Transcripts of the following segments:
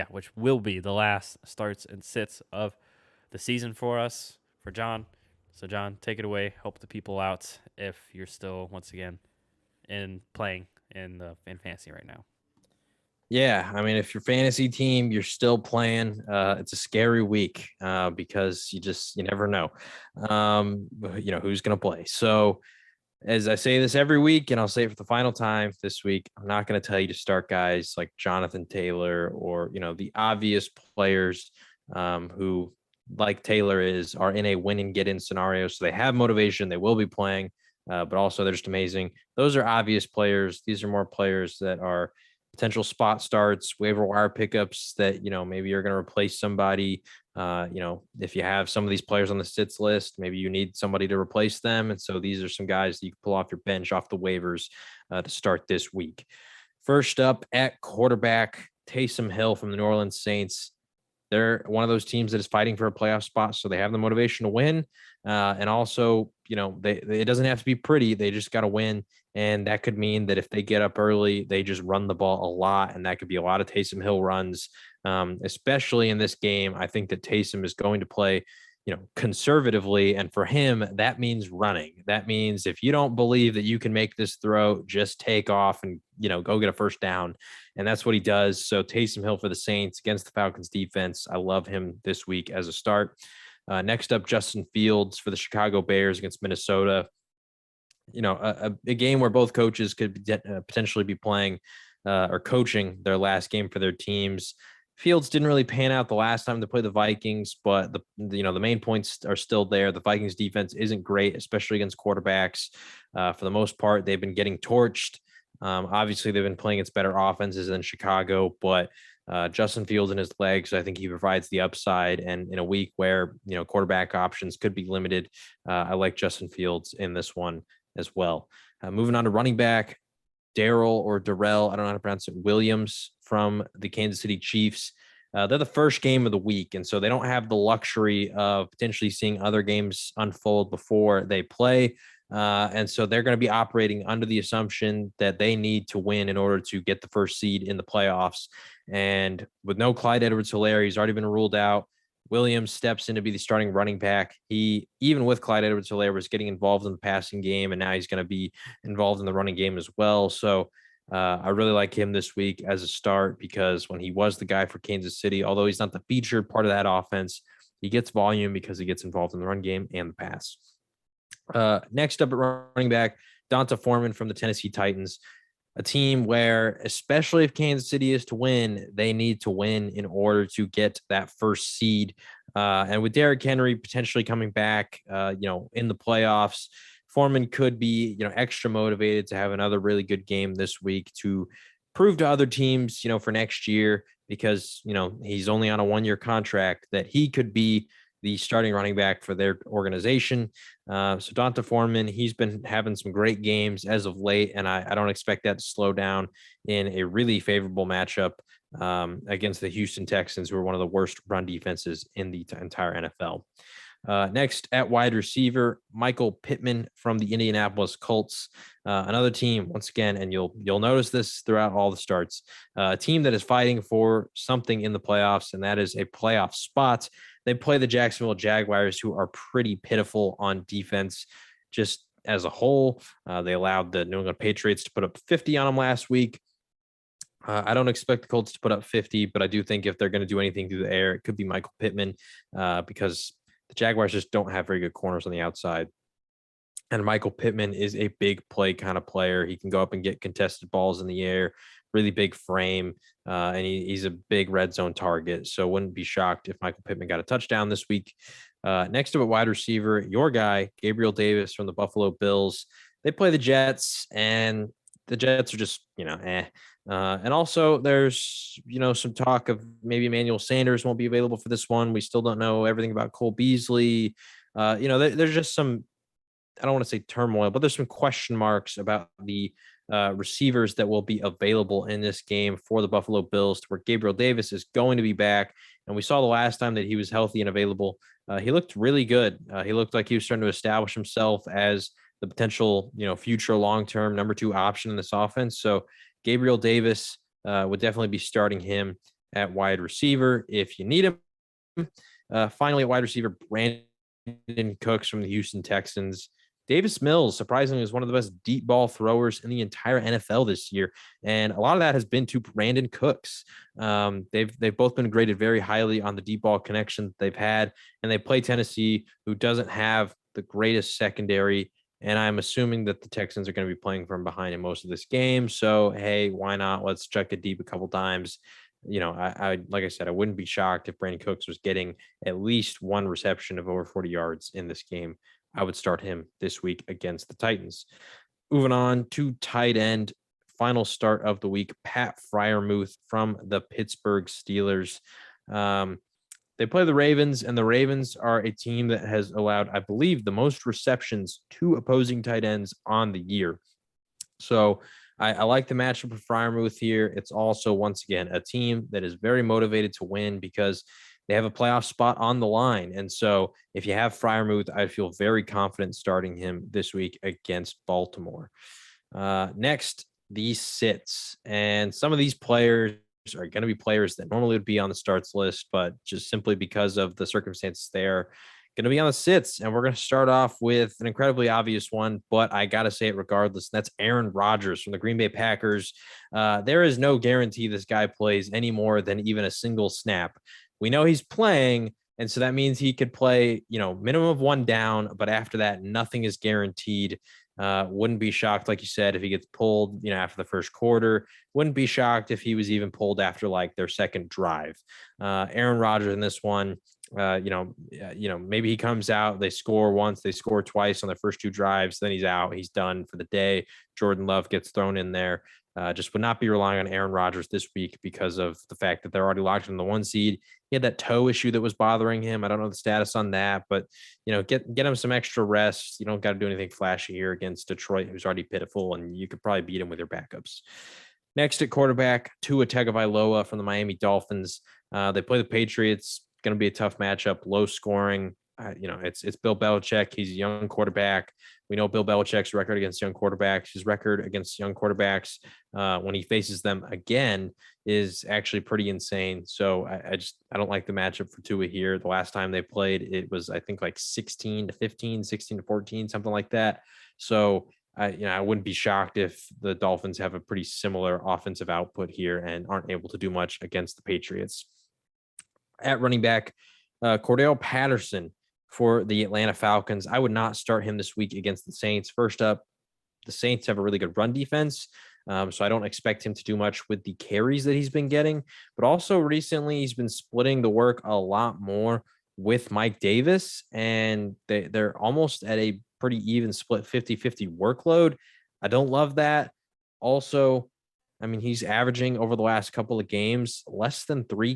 which will be the last starts and sits of the season for us, for John. So, John, take it away. Help the people out if you're still, once again, in playing in fantasy right now. Yeah, I mean, if your fantasy team, you're still playing, it's a scary week because you never know, who's going to play. So, as I say this every week, and I'll say it for the final time this week, I'm not going to tell you to start guys like Jonathan Taylor or the obvious players who, like Taylor are in a win and get in scenario, so they have motivation, they will be playing, but also they're just amazing. Those are obvious players. These are more players that are potential spot starts, waiver wire pickups that, maybe you're going to replace somebody. If you have some of these players on the sits list, maybe you need somebody to replace them. And so these are some guys that you can pull off your bench, off the waivers to start this week. First up at quarterback, Taysom Hill from the New Orleans Saints. They're one of those teams that is fighting for a playoff spot, so they have the motivation to win. And also, it doesn't have to be pretty. They just got to win. And that could mean that if they get up early, they just run the ball a lot. And that could be a lot of Taysom Hill runs, especially in this game. I think that Taysom is going to play, conservatively. And for him, that means running. That means if you don't believe that you can make this throw, just take off and, go get a first down. And that's what he does. So Taysom Hill for the Saints against the Falcons defense. I love him this week as a start. Next up, Justin Fields for the Chicago Bears against Minnesota. A game where both coaches could potentially be playing or coaching their last game for their teams. Fields didn't really pan out the last time they played the Vikings, but the main points are still there. The Vikings defense isn't great, especially against quarterbacks. For the most part, they've been getting torched. Obviously, they've been playing against better offenses than Chicago, but Justin Fields and his legs, I think he provides the upside. And in a week where, quarterback options could be limited, I like Justin Fields in this one as well. Moving on to running back, Darrell, I don't know how to pronounce it, Williams from the Kansas City Chiefs. They're the first game of the week, and so they don't have the luxury of potentially seeing other games unfold before they play. And so they're going to be operating under the assumption that they need to win in order to get the first seed in the playoffs. And with no Clyde Edwards-Helaire, he's already been ruled out. Williams steps in to be the starting running back. He, even with Clyde Edwards-Helaire, was getting involved in the passing game, and now he's going to be involved in the running game as well. So I really like him this week as a start because when he was the guy for Kansas City, although he's not the featured part of that offense, he gets volume because he gets involved in the run game and the pass. Next up at running back, Donta Foreman from the Tennessee Titans, a team where, especially if Kansas City is to win, they need to win in order to get that first seed. And with Derrick Henry potentially coming back, in the playoffs, Foreman could be, extra motivated to have another really good game this week to prove to other teams, for next year, because, he's only on a 1-year contract, that he could be the starting running back for their organization. So Donta Foreman, he's been having some great games as of late, and I don't expect that to slow down in a really favorable matchup against the Houston Texans, who are one of the worst run defenses in the entire NFL. Next at wide receiver, Michael Pittman from the Indianapolis Colts, another team once again, and you'll notice this throughout all the starts, a team that is fighting for something in the playoffs, and that is a playoff spot. They play the Jacksonville Jaguars, who are pretty pitiful on defense just as a whole. They allowed the New England Patriots to put up 50 on them last week. I don't expect the Colts to put up 50, but I do think if they're going to do anything through the air, it could be Michael Pittman because the Jaguars just don't have very good corners on the outside. And Michael Pittman is a big play kind of player. He can go up and get contested balls in the air, really big frame, and he's a big red zone target. So wouldn't be shocked if Michael Pittman got a touchdown this week. Next to a wide receiver, your guy, Gabriel Davis from the Buffalo Bills. They play the Jets, and the Jets are just, and also there's, some talk of maybe Emmanuel Sanders won't be available for this one. We still don't know everything about Cole Beasley. There's just some, I don't want to say turmoil, but there's some question marks about the receivers that will be available in this game for the Buffalo Bills, where Gabriel Davis is going to be back. And we saw the last time that he was healthy and available, he looked really good. He looked like he was starting to establish himself as the potential, future long-term number 2 option in this offense. So Gabriel Davis would definitely be starting him at wide receiver if you need him. Finally, at wide receiver, Brandon Cooks from the Houston Texans. Davis Mills, surprisingly, is one of the best deep ball throwers in the entire NFL this year, and a lot of that has been to Brandon Cooks. They've both been graded very highly on the deep ball connection they've had, and they play Tennessee, who doesn't have the greatest secondary. And I'm assuming that the Texans are going to be playing from behind in most of this game. So, hey, why not? Let's chuck it deep a couple times. I like I said, I wouldn't be shocked if Brandon Cooks was getting at least one reception of over 40 yards in this game. I would start him this week against the Titans. Moving on to tight end, final start of the week, Pat Freiermuth from the Pittsburgh Steelers. They play the Ravens, and the Ravens are a team that has allowed, I believe, the most receptions to opposing tight ends on the year. So I like the matchup of Freiermuth here. It's also, once again, a team that is very motivated to win because they have a playoff spot on the line. And so if you have Freiermuth, I feel very confident starting him this week against Baltimore. Next, the sits. And some of these players are going to be players that normally would be on the starts list, but just simply because of the circumstances there, going to be on the sits. And we're going to start off with an incredibly obvious one, but I got to say it regardless. That's Aaron Rodgers from the Green Bay Packers. There is no guarantee this guy plays any more than even a single snap. We know he's playing, and so that means he could play, minimum of one down, but after that, nothing is guaranteed. Wouldn't be shocked, like you said, if he gets pulled, after the first quarter. Wouldn't be shocked if he was even pulled after like their second drive. Aaron Rodgers in this one, maybe he comes out, they score once, they score twice on their first two drives, then he's out, he's done for the day. Jordan Love gets thrown in there. Just would not be relying on Aaron Rodgers this week because of the fact that they're already locked in the 1 seed. He had that toe issue that was bothering him. I don't know the status on that, but get him some extra rest. You don't got to do anything flashy here against Detroit, who's already pitiful, and you could probably beat him with your backups. Next at quarterback, Tua Tagovailoa from the Miami Dolphins. They play the Patriots. Going to be a tough matchup, low scoring. It's Bill Belichick. He's a young quarterback. We know Bill Belichick's record against young quarterbacks. His record against young quarterbacks when he faces them again is actually pretty insane. So I don't like the matchup for Tua here. The last time they played, it was, I think, like 16-15, 16-14, something like that. So I wouldn't be shocked if the Dolphins have a pretty similar offensive output here and aren't able to do much against the Patriots. At running back, Cordell Patterson for the Atlanta Falcons. I would not start him this week against the Saints. First up, the Saints have a really good run defense, so I don't expect him to do much with the carries that he's been getting. But also recently, he's been splitting the work a lot more with Mike Davis, and they're almost at a pretty even split 50-50 workload. I don't love that. Also, he's averaging over the last couple of games less than three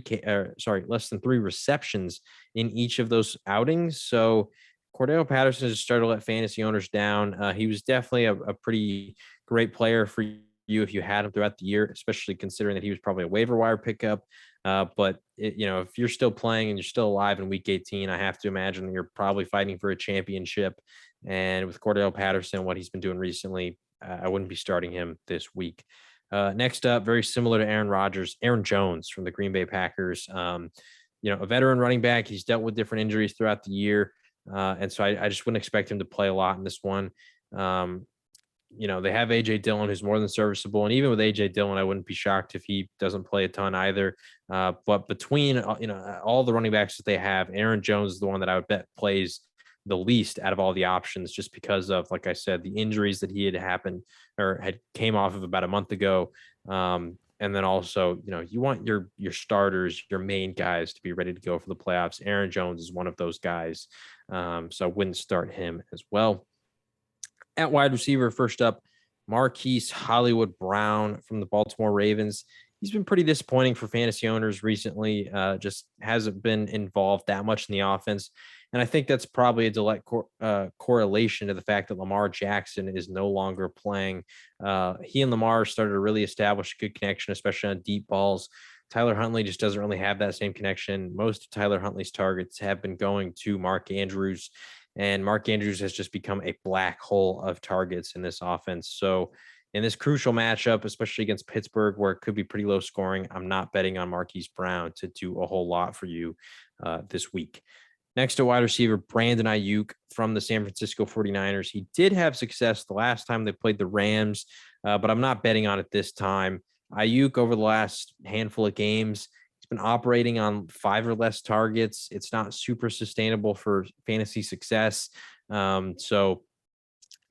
receptions in each of those outings. So Cordell Patterson has started to let fantasy owners down. He was definitely a pretty great player for you if you had him throughout the year, especially considering that he was probably a waiver wire pickup. But if you're still playing and you're still alive in week 18, I have to imagine you're probably fighting for a championship. And with Cordell Patterson, what he's been doing recently, I wouldn't be starting him this week. Next up, very similar to Aaron Rodgers, Aaron Jones from the Green Bay Packers. A veteran running back. He's dealt with different injuries throughout the year. And so I just wouldn't expect him to play a lot in this one. They have A.J. Dillon, who's more than serviceable. And even with A.J. Dillon, I wouldn't be shocked if he doesn't play a ton either. But between, all the running backs that they have, Aaron Jones is the one that I would bet plays the least out of all the options, just because of, like I said, the injuries that he had came off of about a month ago. And then also, you want your starters, your main guys to be ready to go for the playoffs. Aaron Jones is one of those guys. So I wouldn't start him as well. At wide receiver, first up, Marquis Hollywood Brown from the Baltimore Ravens. He's been pretty disappointing for fantasy owners recently. Just hasn't been involved that much in the offense. And I think that's probably a direct correlation to the fact that Lamar Jackson is no longer playing. He and Lamar started to really establish a good connection, especially on deep balls. Tyler Huntley just doesn't really have that same connection. Most of Tyler Huntley's targets have been going to Mark Andrews, and Mark Andrews has just become a black hole of targets in this offense. So, in this crucial matchup, especially against Pittsburgh, where it could be pretty low scoring, I'm not betting on Marquise Brown to do a whole lot for you this week. Next to wide receiver, Brandon Ayuk from the San Francisco 49ers. He did have success the last time they played the Rams, but I'm not betting on it this time. Ayuk, over the last handful of games, he's been operating on 5 or less targets. It's not super sustainable for fantasy success. So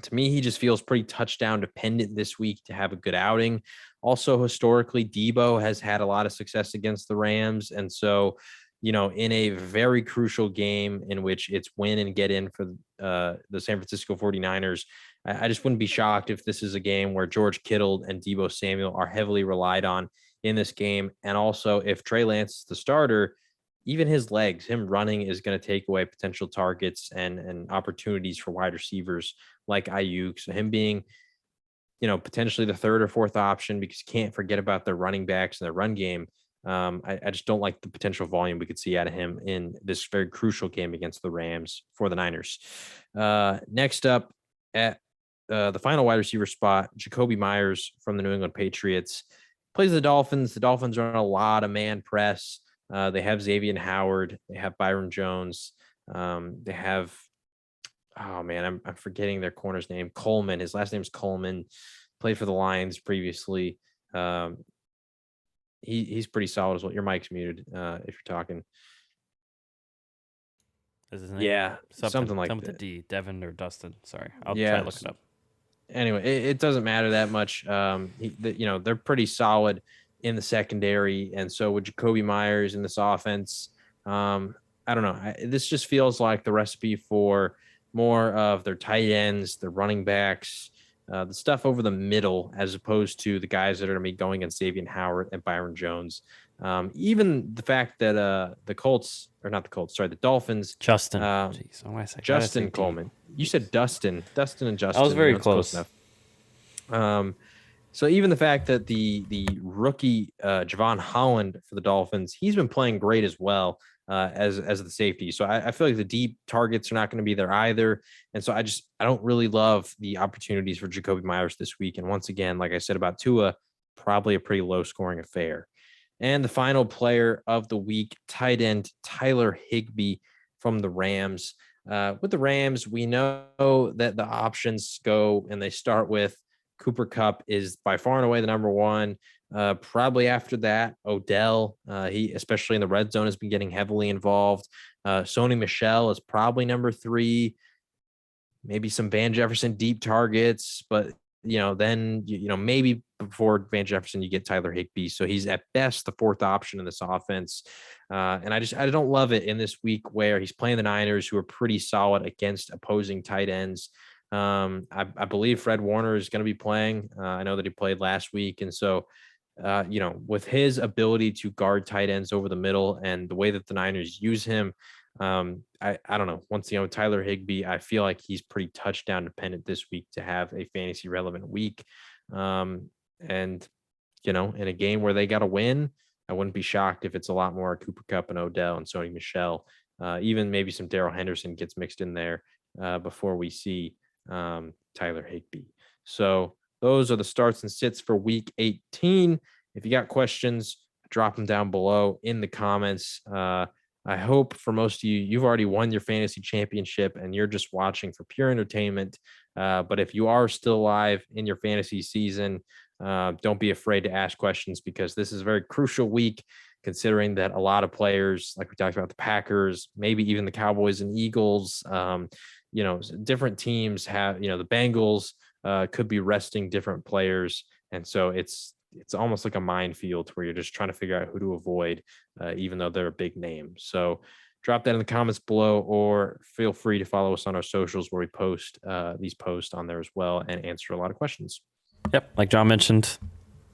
to me, he just feels pretty touchdown dependent this week to have a good outing. Also, historically, Debo has had a lot of success against the Rams. And so, in a very crucial game in which it's win and get in for the San Francisco 49ers, I just wouldn't be shocked if this is a game where George Kittle and Debo Samuel are heavily relied on in this game. And also, if Trey Lance is the starter, even his legs, him running is going to take away potential targets and opportunities for wide receivers like Ayuk. So him being, potentially the third or fourth option, because you can't forget about their running backs and their run game. I just don't like the potential volume we could see out of him in this very crucial game against the Rams for the Niners. Next up at the final wide receiver spot, Jacoby Myers from the New England Patriots plays the Dolphins. The Dolphins run a lot of man press. They have Xavier Howard. They have Byron Jones. They have, I'm forgetting their corner's name. Coleman. His last name is Coleman. Played for the Lions previously. He's pretty solid as well. Your mic's muted if you're talking. Is his name? Yeah, something like that. With the D, Devin or Dustin. Sorry, I'll try to look it up. Anyway, it doesn't matter that much. They're pretty solid in the secondary, and so with Jacoby Myers in this offense, I don't know. This just feels like the recipe for more of their tight ends, their running backs, the stuff over the middle, as opposed to the guys that are going to be going against Xavier Howard and Byron Jones. Even the fact that the Dolphins. Justin. Jeez, what I Justin Coleman. You said Dustin and Justin. I was very close enough. So even the fact that the rookie Javon Holland for the Dolphins, he's been playing great as well as the safety. So I feel like the deep targets are not going to be there either. And so I don't really love the opportunities for Jacoby Myers this week. And once again, like I said about Tua, probably a pretty low scoring affair. And the final player of the week, tight end Tyler Higbee from the Rams. With the Rams, we know that the options go and they start with Cooper Kupp is by far and away the number one. Probably after that, Odell, he, especially in the red zone, has been getting heavily involved. Sony Michel is probably number 3. Maybe some Van Jefferson deep targets, but then maybe before Van Jefferson, you get Tyler Higbee. So he's at best the 4th option in this offense. And I don't love it in this week where he's playing the Niners, who are pretty solid against opposing tight ends. I believe Fred Warner is going to be playing. I know that he played last week. And so, with his ability to guard tight ends over the middle and the way that the Niners use him, I don't know. Once Tyler Higbee, I feel like he's pretty touchdown dependent this week to have a fantasy relevant week. And in a game where they got to win, I wouldn't be shocked if it's a lot more Cooper Kupp and Odell and Sony Michel. Even maybe some Darrell Henderson gets mixed in there before we see Tyler Higbee. So those are the starts and sits for week 18. If you got questions, drop them down below in the comments. I hope for most of you, you've already won your fantasy championship and you're just watching for pure entertainment. But if you are still alive in your fantasy season, don't be afraid to ask questions, because this is a very crucial week, considering that a lot of players, like we talked about, the Packers, maybe even the Cowboys and Eagles, different teams have, the Bengals could be resting different players. And so it's almost like a minefield where you're just trying to figure out who to avoid, even though they're a big name. So drop that in the comments below, or feel free to follow us on our socials where we post these posts on there as well and answer a lot of questions. Yep. Like John mentioned,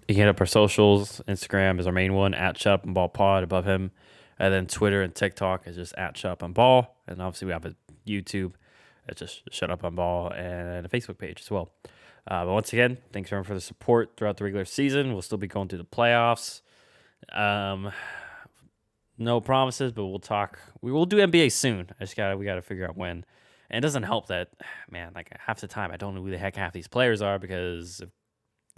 you can hit up our socials. Instagram is our main one, at Shut Up and Ball Pod above him. And then Twitter and TikTok is just at Shut Up and Ball. And obviously we have a YouTube. It's just Shut Up on Ball, and a Facebook page as well. But once again, thanks everyone for the support throughout the regular season. We'll still be going through the playoffs. No promises, but we'll talk. We will do NBA soon. We got to figure out when. And it doesn't help that, man, like half the time I don't know who the heck half these players are, because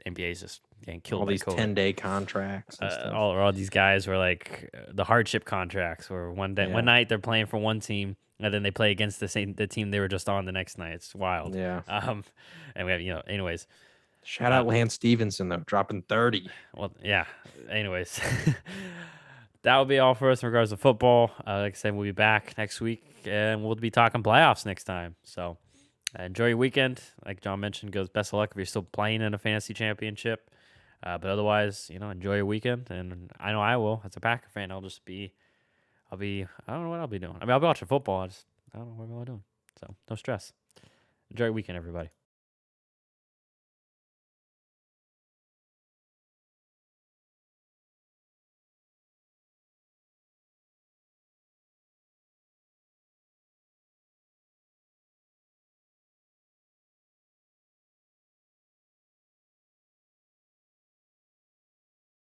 NBA is just getting killed All by these COVID. 10-day contracts and stuff. All these guys were like the hardship contracts, where one night they're playing for one team, and then they play against the team they were just on the next night. It's wild. Yeah. And we have anyways. Shout out Lance Stevenson though, dropping 30. Well, yeah. Anyways, that will be all for us in regards to football. Like I said, we'll be back next week, and we'll be talking playoffs next time. So enjoy your weekend. Like John mentioned, goes best of luck if you're still playing in a fantasy championship. But otherwise, enjoy your weekend. And I know I will. As a Packer fan, I don't know what I'll be doing. I mean, I'll be watching football. I don't know what I'm doing. So no stress. Enjoy your weekend, everybody.